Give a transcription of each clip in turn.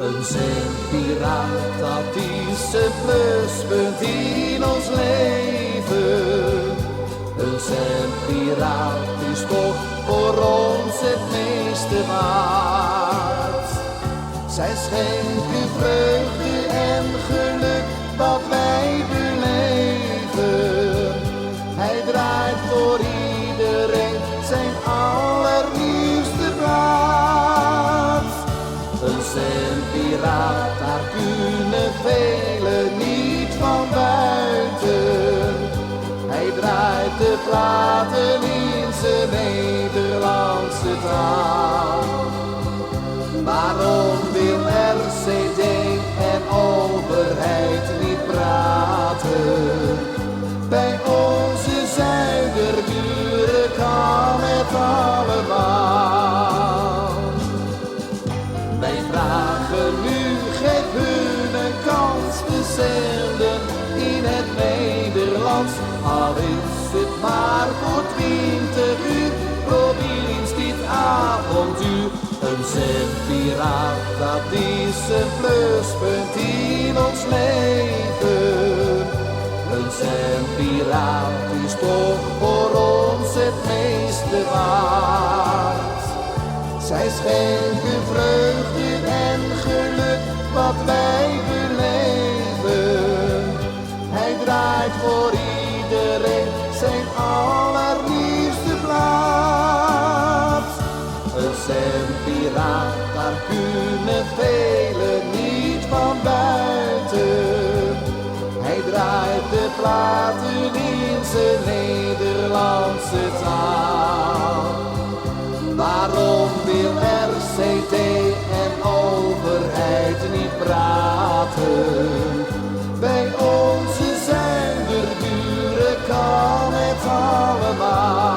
Een zendpiraat, dat is een pluspunt in ons leven. Een zendpiraat is toch voor ons het meeste waard. Zij schenken vreugde en geluk dat wij beleven. Hij draait voor iedereen zijn allernieuwste plaat. Een zendpiraat, daar kunnen velen niet van buiten. Hij draait de platen in zijn Nederlandse taal. Waarom wil RCD en overheid niet praten? Bij onze zuiderburen kan het allemaal. Wij vragen nu, geef hun een kans te zenden in het Nederlands. Al is het maar voor 20 uur, probeer eens dit avontuur. Een zendpiraat, dat is een pluspunt in ons leven. Een zendpiraat is toch voor ons het meeste waard. Zij schenken vreugde en geluk wat wij beleven. Hij draait voor iedereen zijn allerliefste plaat. Een zendpiraat, daar kunnen velen niet van buiten. Hij draait de platen in zijn Nederlandse taal. Waarom wil RCT en overheid niet praten? Bij onze zuiderburen kan het allemaal.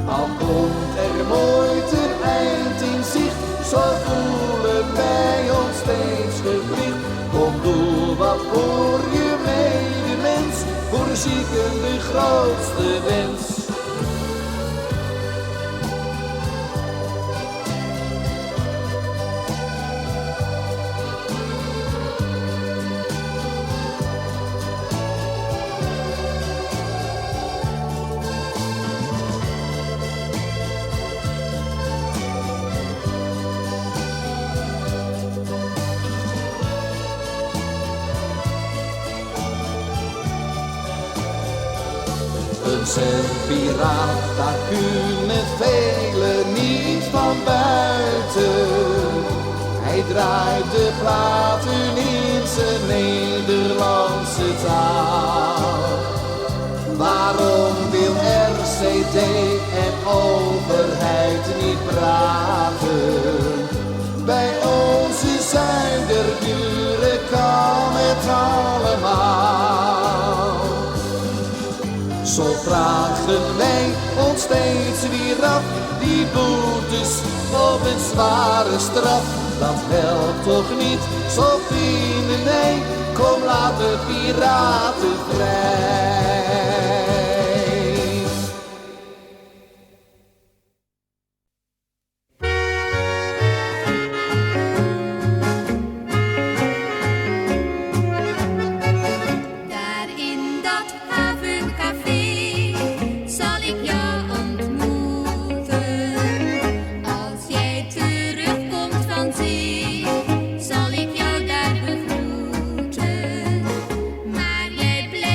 Al komt er nooit een eind in zicht, zo voelen wij ons steeds verplicht. Kom, doe wat voor je medemens, voor de zieken de grootste wens. Een zendpiraat, daar kunnen velen niet van buiten. Hij draait de platen in zijn Nederlandse taal. Waarom wil RCT en overheid niet praten? Bij onze zuiderburen kan het allemaal. Zo vragen wij ons steeds weer af, die boetes of een zware straf. Dat helpt toch niet, zo vinden wij, kom laat de piraten vrij. Zal ik jou daar begroeten, maar jij blijft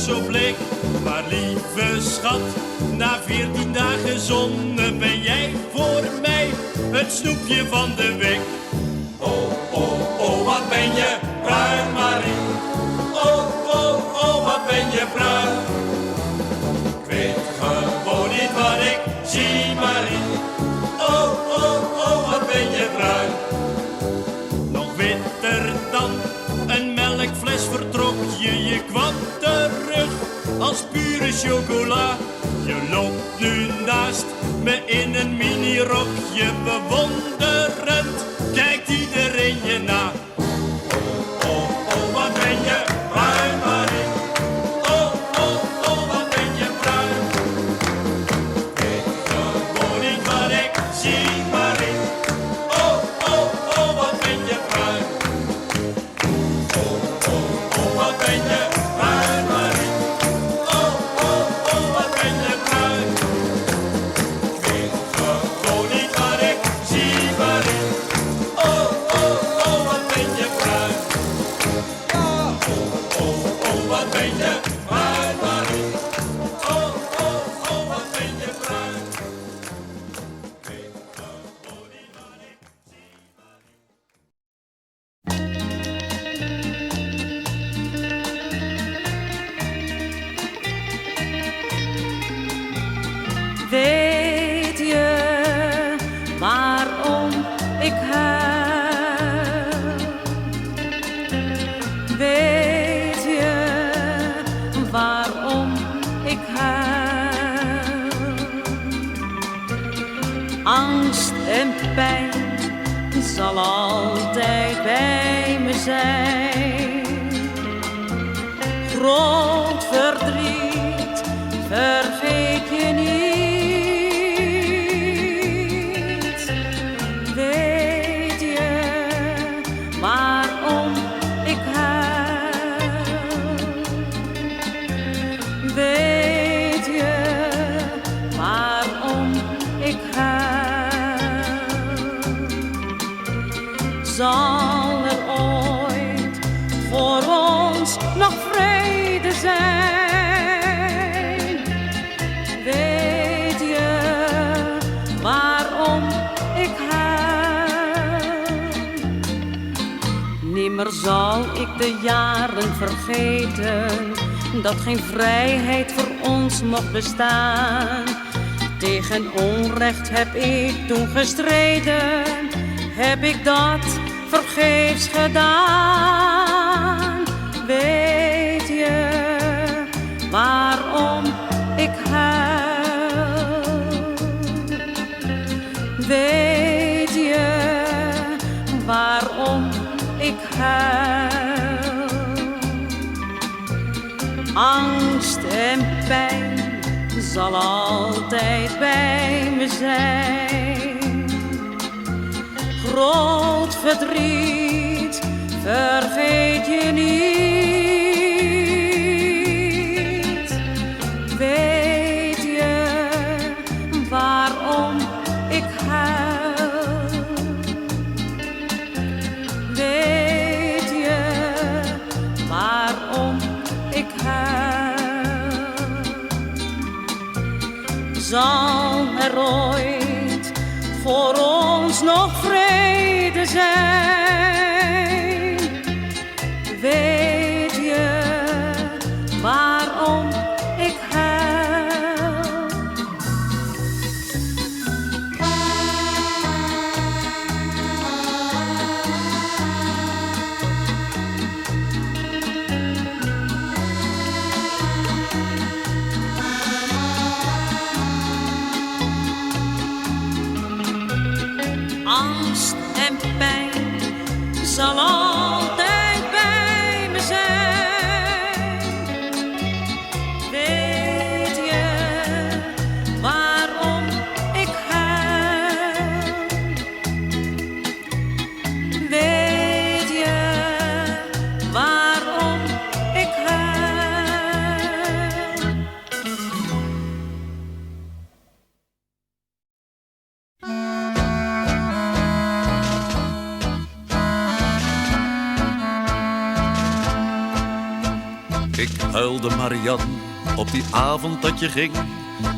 zo bleek. Maar lieve schat, na 14 dagen zonne ben jij voor mij het snoepje van de week. Oh, oh, oh, wat ben je bruin, Marie. Oh, oh, oh, wat ben je bruin. Ik weet gewoon niet wat ik zie, Marie. Oh, oh, oh, wat ben je bruin. Nog witter dan een melkfles vertrok je. Je kwam terug als pure chocola. Je loopt nu naast me in een minirokje. Bewonderend kijkt iedereen je na. Oh, oh, oh, wat ben je bruin, Marie. Oh, oh, oh, wat ben je bruin. Ik weet gewoon niet wat ik zie, Marie. Oh, oh, oh, wat ben je bruin. Oh, oh, oh, wat ben je bruin, Marie. Oh, oh, oh, wat ben je bruin. Ik weet gewoon niet wat ik zie, Marie. Oh, oh, oh, wat ben je bruin. Oh, oh, oh, wat ben je bruin, Marie. Oh, oh, oh, wat ben je bruin. Ik weet gewoon niet wat ik zie, Weet je waarom ik huil? Weet je waarom ik huil? Angst en pijn zal altijd bij me zijn. Groot verdriet vergeet je niet. Weet je waarom ik huil? Weet je waarom ik huil? Zal er ooit voor ons nog vrede zijn? Weet je waarom ik huil? Nimmer zal ik de jaren vergeten dat geen vrijheid voor ons mocht bestaan. Tegen onrecht heb ik toen gestreden, heb ik dat vergeefs gedaan. Weet je waarom ik huil? Weet je waarom ik huil? Angst en pijn zal altijd bij me zijn. Groot verdriet vergeet je niet. Weet je waarom ik huil? Weet je waarom ik huil? Zal er ooit voor ons nog vrede zijn? Weet je waarom ik huil? Angst en pijn Ik huilde, Marian, op die avond dat je ging.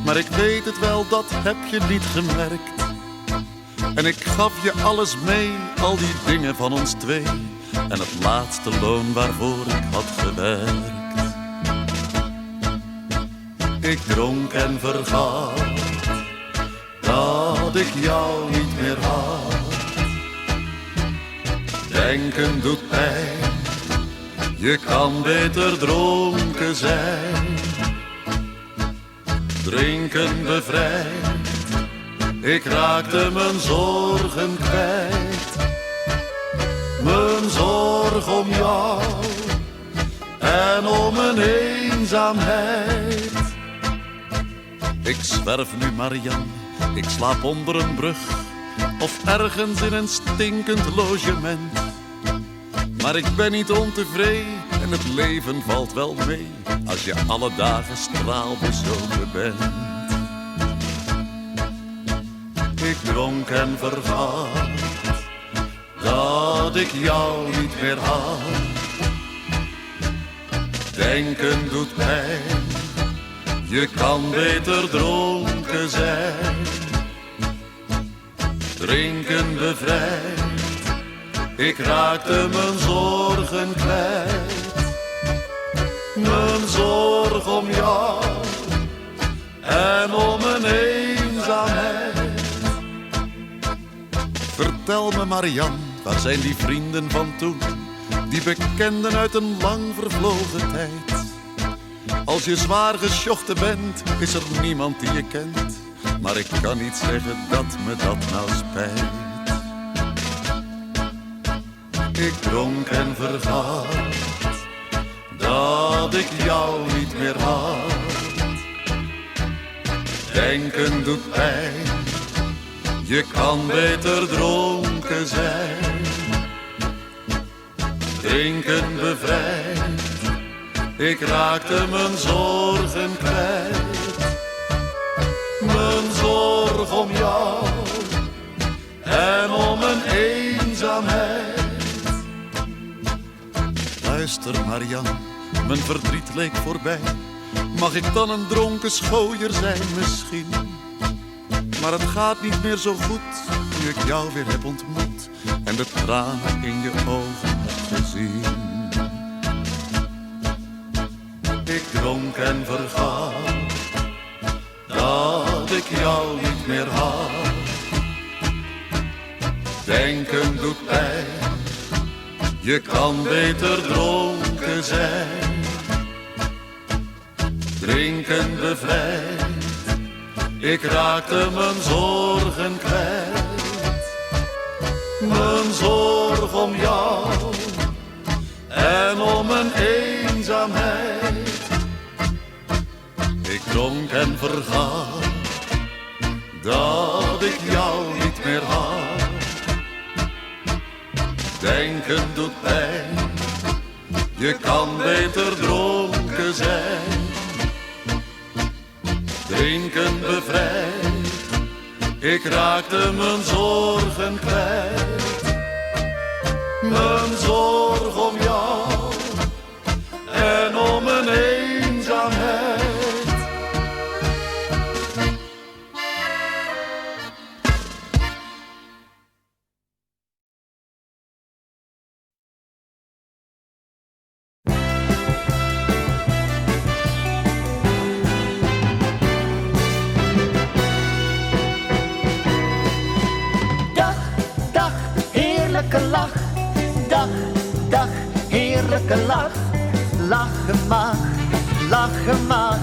Maar ik weet het wel, dat heb je niet gemerkt. En ik gaf je alles mee, al die dingen van ons twee. En het laatste loon waarvoor ik had gewerkt. Ik dronk en vergat dat ik jou niet meer had. Denken doet pijn, je kan beter dronken zijn. Drinken bevrijdt, ik raakte mijn zorgen kwijt. Mijn zorg om jou en om mijn eenzaamheid. Ik zwerf nu, Marian, ik slaap onder een brug of ergens in een stinkend logement. Maar ik ben niet ontevreden en het leven valt wel mee als je alle dagen straalbezogen bent. Ik dronk en vergat dat ik jou niet meer had. Denken doet pijn, je kan beter dronken zijn. Drinken bevrijdt, ik raakte mijn zorgen kwijt. Mijn zorg om jou en om mijn eenzaamheid. Vertel me, Marian, waar zijn die vrienden van toen? Die bekenden uit een lang vervlogen tijd. Als je zwaar gesjochten bent, is er niemand die je kent. Maar ik kan niet zeggen dat me dat nou spijt. Ik dronk en vergat dat ik jou niet meer had. Denken doet pijn, je kan beter dronken zijn. Drinken bevrijdt, ik raakte mijn zorgen kwijt. Mijn zorg om jou en om mijn eenzaamheid. Luister, Marian, mijn verdriet leek voorbij. Mag ik dan een dronken schooier zijn misschien? Maar het gaat niet meer zo goed, nu ik jou weer heb ontmoet en de tranen in je ogen heb gezien. Ik dronk en vergat dat ik jou niet meer had. Denken doet pijn, je kan beter dronken zijn. Drinken bevrijdt, ik raakte mijn zorgen kwijt. Mijn zorg om jou en om mijn eenzaamheid. Ik dronk en vergat dat ik jou niet meer had. Denken doet pijn, je kan beter dronken zijn. Drinken bevrijdt, ik raakte mijn zorgen kwijt. Mijn zorg om jou en om mijn eenzaamheid. Lach, dag, dag, heerlijke lach. Lachen mag,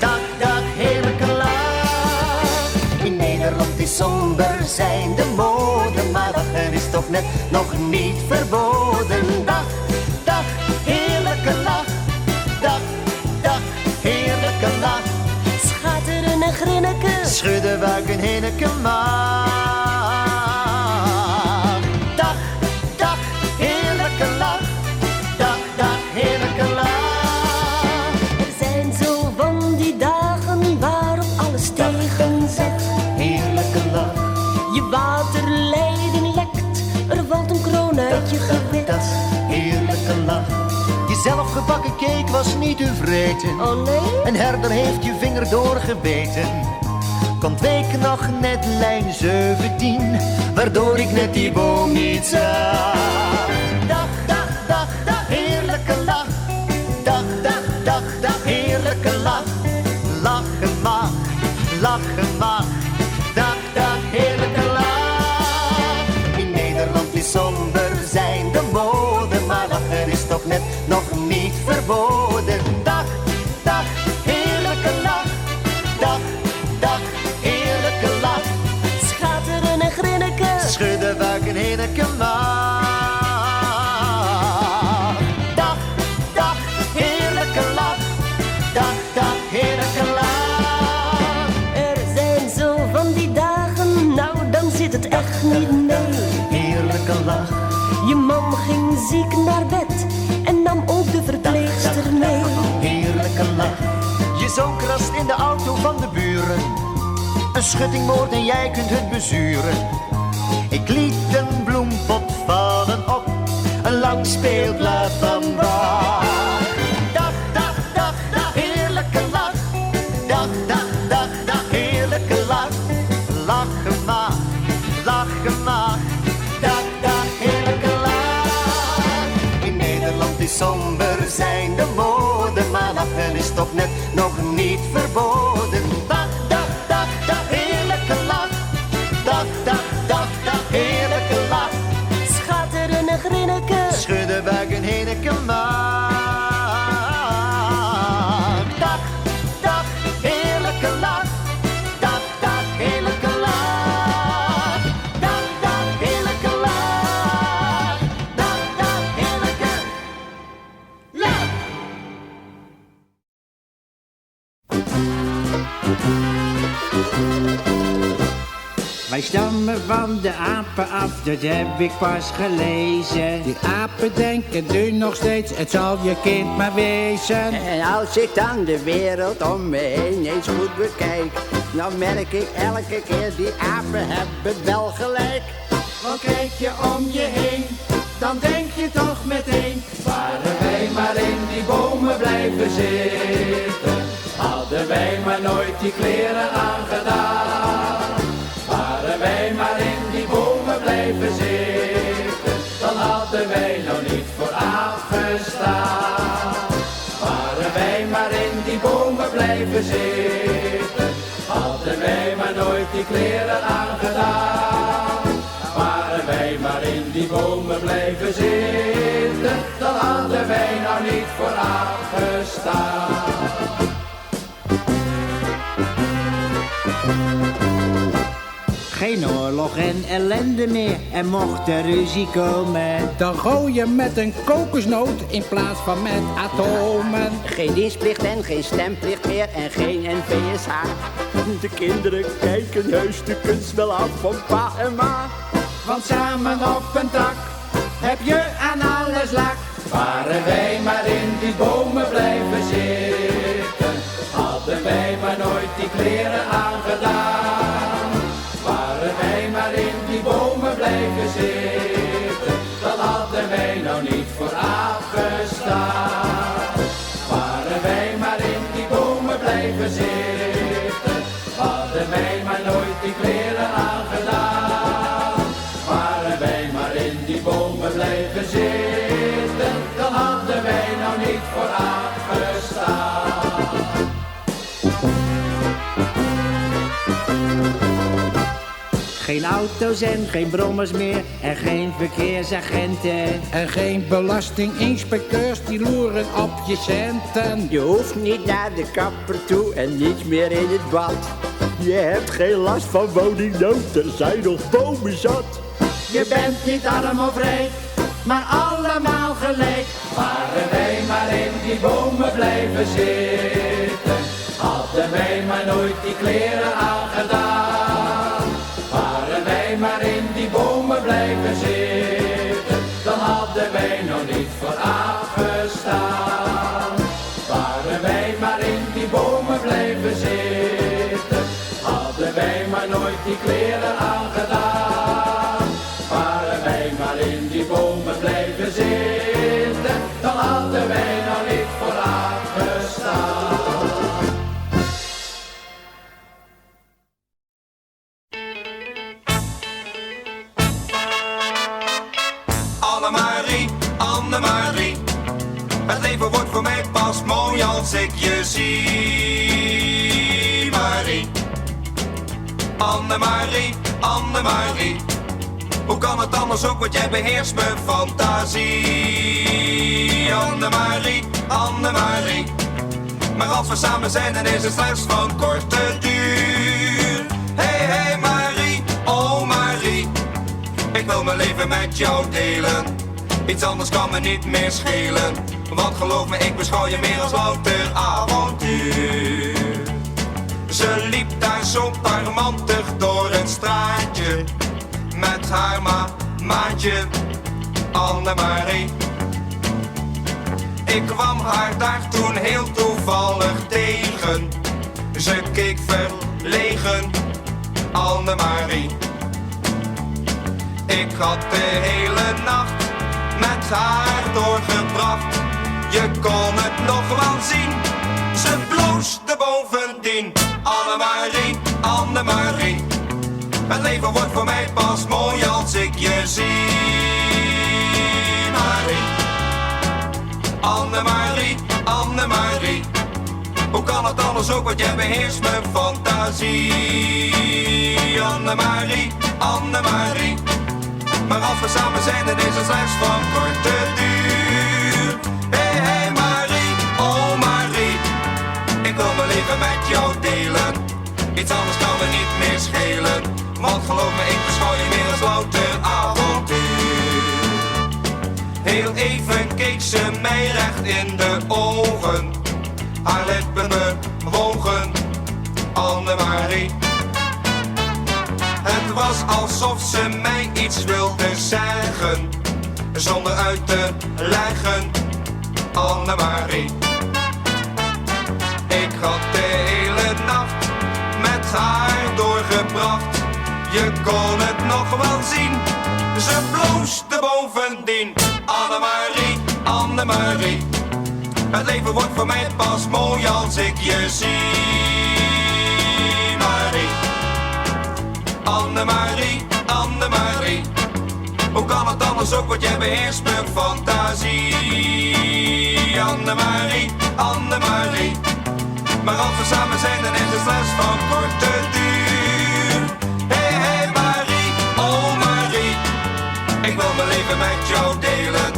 dag, dag, heerlijke lach. In Nederland is somber zijn de mode, maar lachen is toch net nog niet verboden. Dag, dag, heerlijke lach. Dag, dag, heerlijke lach. Schatteren en grinniken, schudden buiken, hinneken maar. Waterleiding lekt, er valt een kroon uit je gebit. Dat heerlijke lach, jezelf gebakken je keek was niet tevreden. Oh nee? Een herder heeft je vinger doorgebeten. Komt week nog net lijn 17, waardoor ik net die boom niet zag. Dag, dag, dag, dag, heerlijke lach. Dag, dag, dag, dag, heerlijke lach. Lachen mag, lachen mag. Dag, dag, heerlijke lach. In Nederland is somber zijn de mode, maar lachen is toch net nog niet verboden. Dag, dag, heerlijke lach. Dag, dag, heerlijke lach. Schatteren en grinniken. Schudden buiken, heerlijke lach. Dag, dag, heerlijke lach. Dag, dag, heerlijke lach. Er zijn zo van die dagen, nou dan zit het echt niet mee. Heerlijke lach. Je man ging ziek naar bed en nam ook de verpleegster mee. Heerlijke lach. Je zoon krast in de auto van de buren. Een schutting moord en jij kunt het bezuren. Ik liet een bloempot vallen op een lang speelblad van Bach. Dag, dag, dag, dag, heerlijke lach. Dag, dag, dag, dag, heerlijke lach. Lachen mag, lachen mag. Dag, dag, heerlijke lach. In Nederland is somber zijn de mode, maar lachen is toch net nog niet verboden. Dag, dag, dag, dag, heerlijke lach. Dag, dag, dag, dag, heerlijke lach. Schatteren en grinniken. Schudden buiken, heerlijke lach. Dag, dag, heerlijke lach. Dag, dag, heerlijke lach. Dag, dag, heerlijke lach. Dag, dag, heerlijke lach. Wij stammen van de apen af, dat heb ik pas gelezen. Die apen denken nu nog steeds, het zal je kind maar wezen. En als ik dan de wereld om me heen eens goed bekijk, dan merk ik elke keer, die apen hebben wel gelijk. Want kijk je om je heen, dan denk je toch meteen. Waren wij maar in die bomen blijven zitten, hadden wij maar nooit die kleren aangedaan. Waren wij maar in die bomen blijven zitten, dan hadden wij nou niet voor afgestaan. Waren wij maar in die bomen blijven zitten, hadden wij maar nooit die kleren aangedaan. Waren wij maar in die bomen blijven zitten, dan hadden wij nou niet voor afgestaan. Geen oorlog en ellende meer, en mocht er ruzie komen, Dan gooi je met een kokosnoot in plaats van met atomen. geen dienstplicht en geen stemplicht meer en geen NVSH. De kinderen kijken heus de kunst wel af van pa en ma. Want samen op een tak heb je aan alles lak. Waren wij maar in die bomen blijven zitten, hadden wij maar nooit die kleren aangedaan. Waren wij maar in die bomen blijven zitten, dan hadden wij nou niet voor afgestaan. Waren wij maar in die bomen blijven zitten, hadden wij maar nooit die kleren aangedaan. Waren wij maar in die bomen blijven zitten, dan hadden wij nou niet voor afgestaan. Geen auto's en geen brommers meer en geen verkeersagenten. En geen belastinginspecteurs die loeren op je centen. Je hoeft niet naar de kapper toe en niet meer in het bad. Je hebt geen last van woningnood, er zijn nog bomen zat. Je bent niet arm of rijk, maar allemaal gelijk. Waren wij maar in die bomen blijven zitten, hadden wij maar nooit die kleren aangedaan. Waren wij maar in die bomen blijven zitten, dan hadden wij nog niet voor afgestaan. Waren wij maar in die bomen blijven zitten, hadden wij maar nooit die kleren aangedaan. Waren wij maar in die bomen blijven zitten, dan hadden wij nog niet voor leven wordt voor mij pas mooi als ik je zie. Marie, Annemarie, Annemarie. Hoe kan het anders ook, want jij beheerst mijn fantasie. Annemarie, Annemarie. Maar als we samen zijn, dan is het slechts van korte duur. Hey, hey Marie, oh Marie. Ik wil mijn leven met jou delen. Iets anders kan me niet meer schelen. Want geloof me, ik beschouw je meer als louter avontuur. Ze liep daar zo parmantig door het straatje. Met haar maatje, Annemarie. Ik kwam haar daar toen heel toevallig tegen. Ze keek verlegen, Annemarie. Ik had de hele nacht met haar doorgebracht. Je kon het nog wel zien, ze bloosde bovendien. Annemarie, Annemarie. Het leven wordt voor mij pas mooi als ik je zie. Marie, Annemarie, Annemarie. Hoe kan het anders ook, want jij beheerst mijn fantasie. Annemarie, Annemarie. Maar als we samen zijn, dan is het slechts van korte duur. Hey, hey Marie, oh Marie. Ik wil mijn leven met jou delen. Iets anders kan me niet meer schelen. Want geloof me, ik beschouw je meer als louter avontuur. Heel even keek ze mij recht in de ogen. Haar lippen bewogen, Annemarie. Het was alsof ze mij iets wilde zeggen, zonder uit te leggen, Annemarie. Ik had de hele nacht met haar doorgebracht. Je kon het nog wel zien, ze bloosde bovendien. Annemarie, Annemarie. Het leven wordt voor mij pas mooi als ik je zie. Marie, Annemarie, Annemarie. Hoe kan het anders ook, want jij beheerst mijn fantasie. Annemarie, Annemarie. Maar als we samen zijn, dan is het slechts van korte duur. Hey, hey Marie, oh Marie. Ik wil mijn leven met jou delen.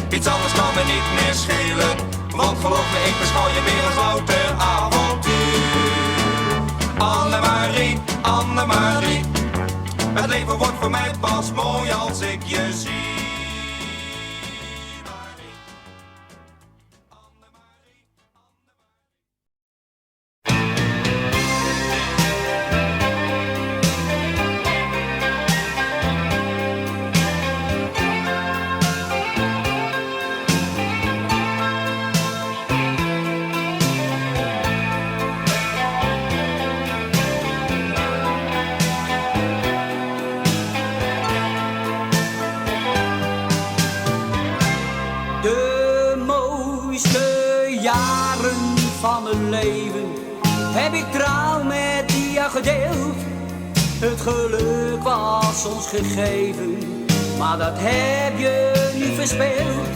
Iets anders kan me niet meer schelen. Want geloof me, ik beschouw je meer als louter avontuur. Annemarie, Annemarie. Het leven wordt voor mij pas mooi als ik je zie. Van mijn leven heb ik trouw met jou gedeeld. Het geluk was ons gegeven, maar dat heb je nu verspeeld.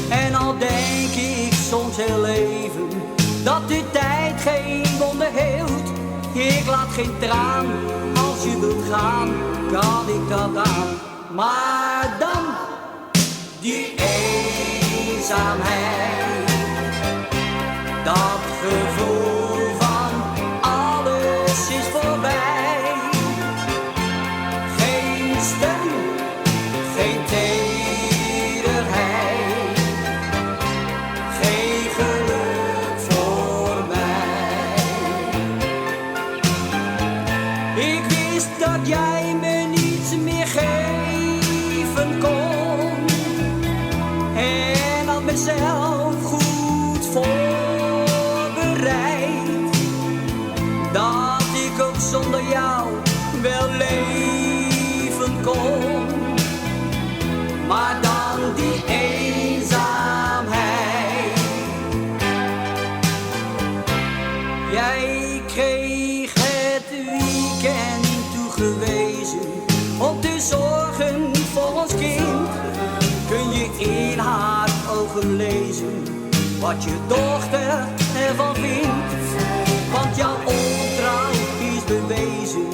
En al denk ik soms heel even dat de tijd geen wonder heelt. Ik laat geen traan, als je wilt gaan, kan ik dat aan. Maar dan die eenzaamheid. Dat gevoel van alles is voorbij. Geen steun, geen tederheid. Geen geluk voor mij. Ik wist dat jij me niets meer geven kon. En had mezelf goed voor. Dat ik ook zonder jou wel leven kon. Maar dan die eenzaamheid. Jij kreeg het weekend toegewezen om te zorgen voor ons kind. Kun je in haar ogen lezen wat je dochter ervan vindt. Want jouw ontrouw is bewezen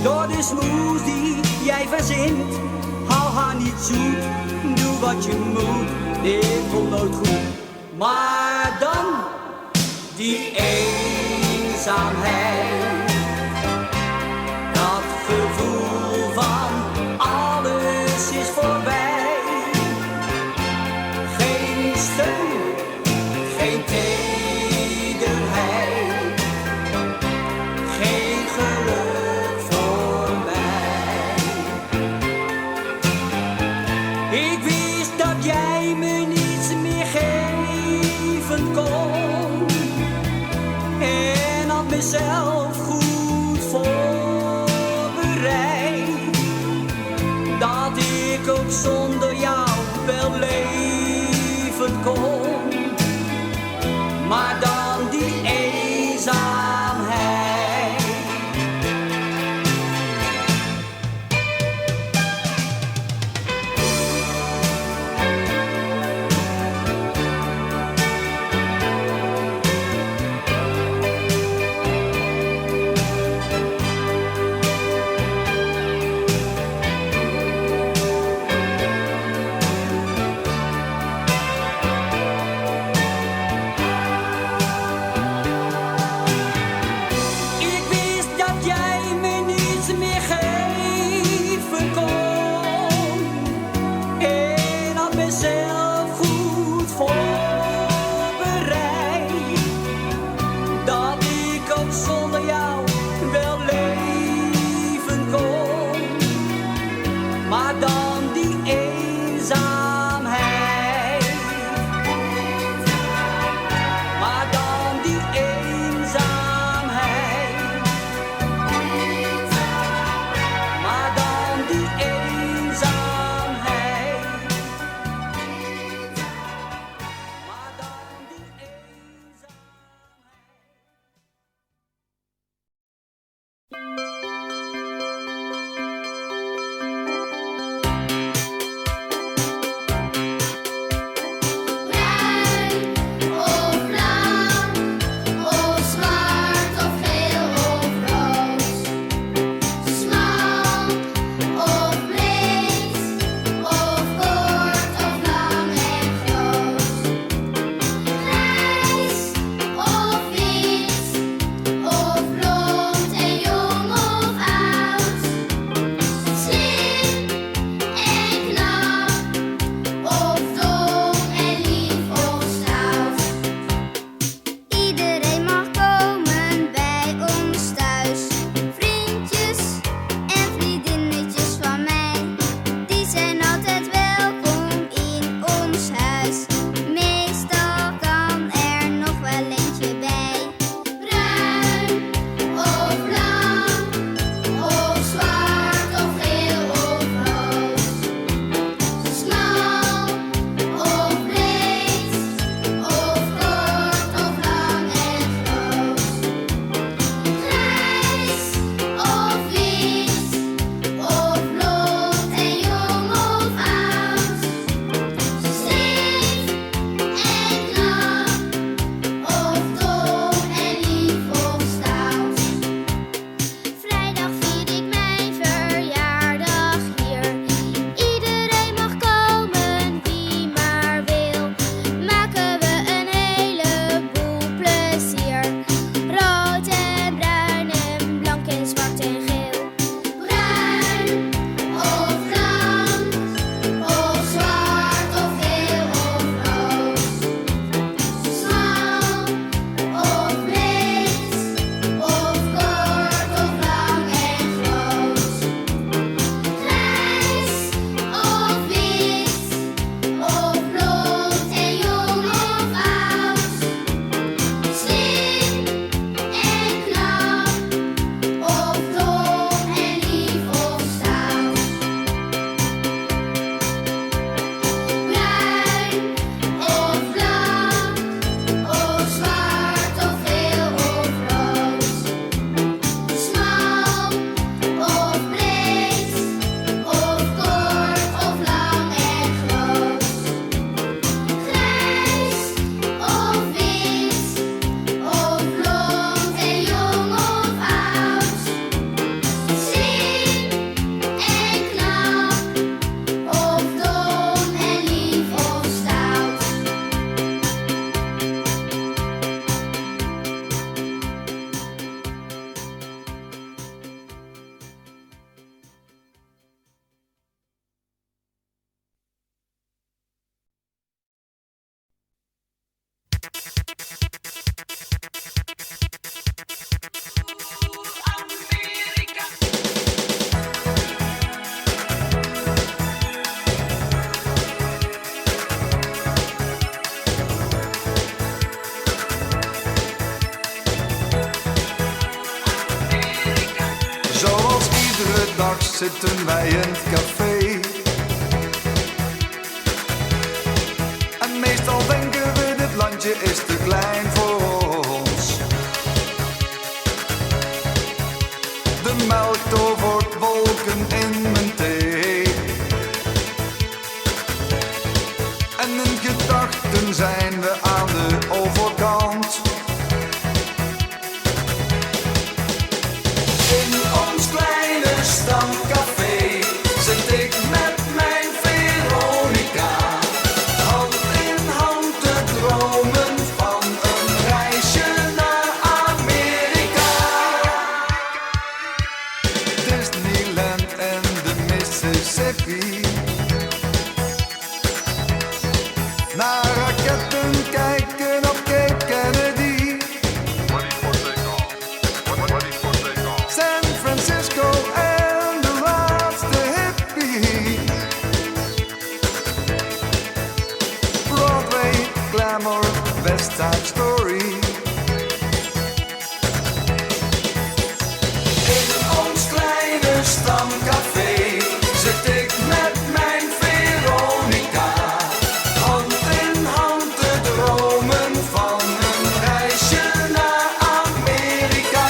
door de smoes die jij verzint. Hou haar niet zoet, doe wat je moet, dit komt nooit goed. Maar dan die eenzaamheid, dat gevoel van alles is voorbij. Geen steun, geen tederheid, geen geluk voor mij. Ik wist dat jij me niets meer geven kon en had mezelf goed voorbereid, dat ik ook zonder jou wel leven kon. Maar dan die eenzaamheid. middags zitten wij in het café. En meestal denken we dit landje is te klein voor ons. De melk tovert wolken in mijn thee. En in gedachten zijn we aan de overkant. In ons kleine stamcafé zit ik met mijn Veronica, hand in hand te dromen van een reisje naar Amerika. Disneyland en de Mississippi, naar raketten kijken op Cape Kennedy. San Francisco en de laatste hippie. Broadway, glamour, West Side Story. In ons kleine stamcafé zit ik met mijn Veronica, hand in hand te dromen van een reisje naar Amerika.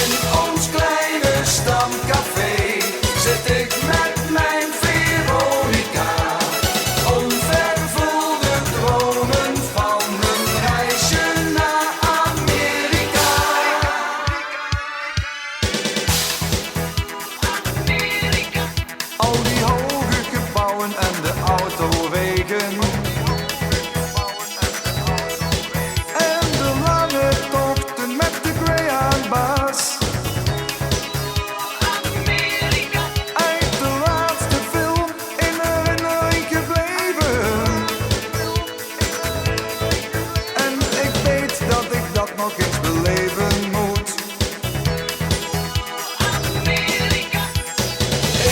In ons kleine stamcafé zit ik met mijn Veronica, onvervulde dromen van een reisje naar Amerika. Al die hoge gebouwen en de autowegen en de lange tochten met de Greyhoundbus. Uit de laatste film in herinnering gebleven. En ik weet dat ik dat nog eens beleven moet.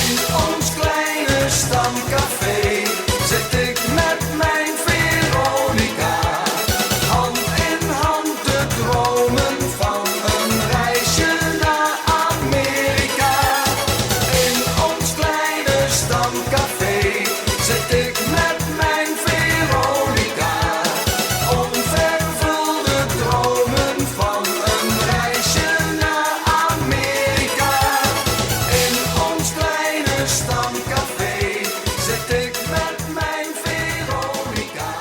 In ons kleine stamcafé zit ik met mijn Veronica, hand in hand te dromen van een reisje naar Amerika. In ons kleine stamcafé zit ik met mijn Veronica, onvervulde dromen van een reisje naar Amerika. In ons kleine stamcafé zit ik met mijn Veronica,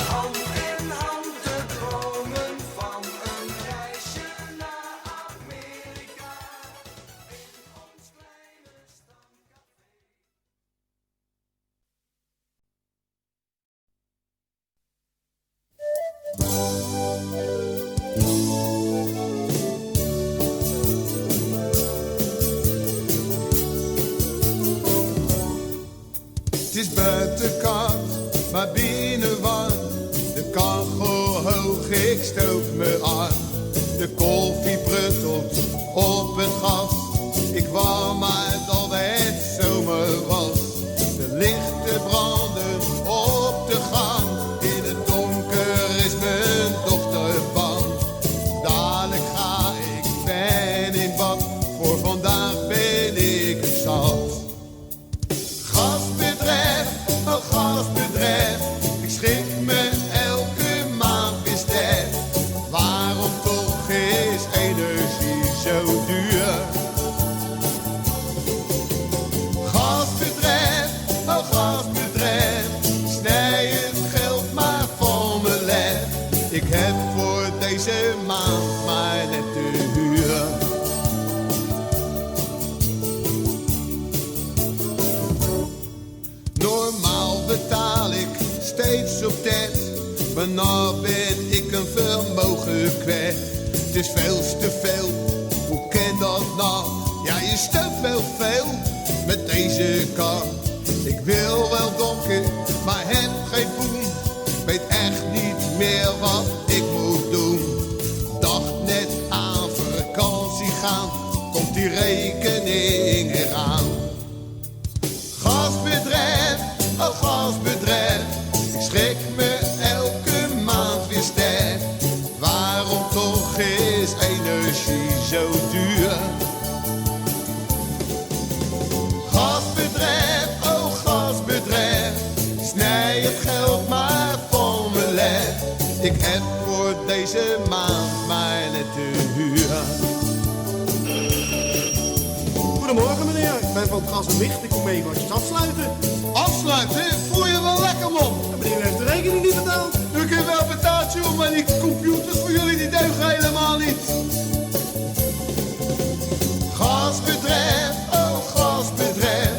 hand in hand te dromen van een reisje naar Amerika. In ons kleine Het is buiten koud, maar binnen warm. De kachel hoog, ik stoot me aan. De koffie pruttelt op het gas. Ik wou maar dat het zomer was. De lichten branden op de gang. In het donker is mijn dochter bang. Dadelijk ga ik fijn in bad. Voor vandaag ben ik het zat. Gasbedrijf, oh gasbedrijf, ik schrik me elke maand weer stijf. Waarom toch is energie zo duur? Gasbedrijf, oh gasbedrijf, snij het geld maar van mijn lijf. Ik heb voor deze maand maar net de huur. Normaal betaal ik steeds op tijd, maar nou ben ik een vermogen kwijt. Het is veel te veel, hoe kan dat nou? Ja, je stookt wel veel met deze kar. Ik wil wel donker, maar heb geen poen. Weet echt niet meer wat ik moet doen. Dacht net aan vakantie gaan, komt die rekening eraan. Gasbedrijf, oh gasbedrijf, ik schrik me elke maand weer stijf. Waarom toch is energie zo duur? geld maar van me leg. Ik heb voor deze maand maar net de huur. Goedemorgen meneer, ik ben van het gas en licht. Ik kom mee wat afsluiten. Afsluiten? Voel je wel lekker, man? Ja, meneer heeft de rekening niet betaald. Ik heb wel betaald, joh, maar die computers voor jullie die deugen helemaal niet. Gasbedrijf, oh gasbedrijf,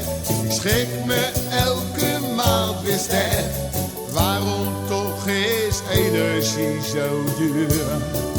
ik schrik me elke maand weer sterk. Waarom toch is energie zo duur?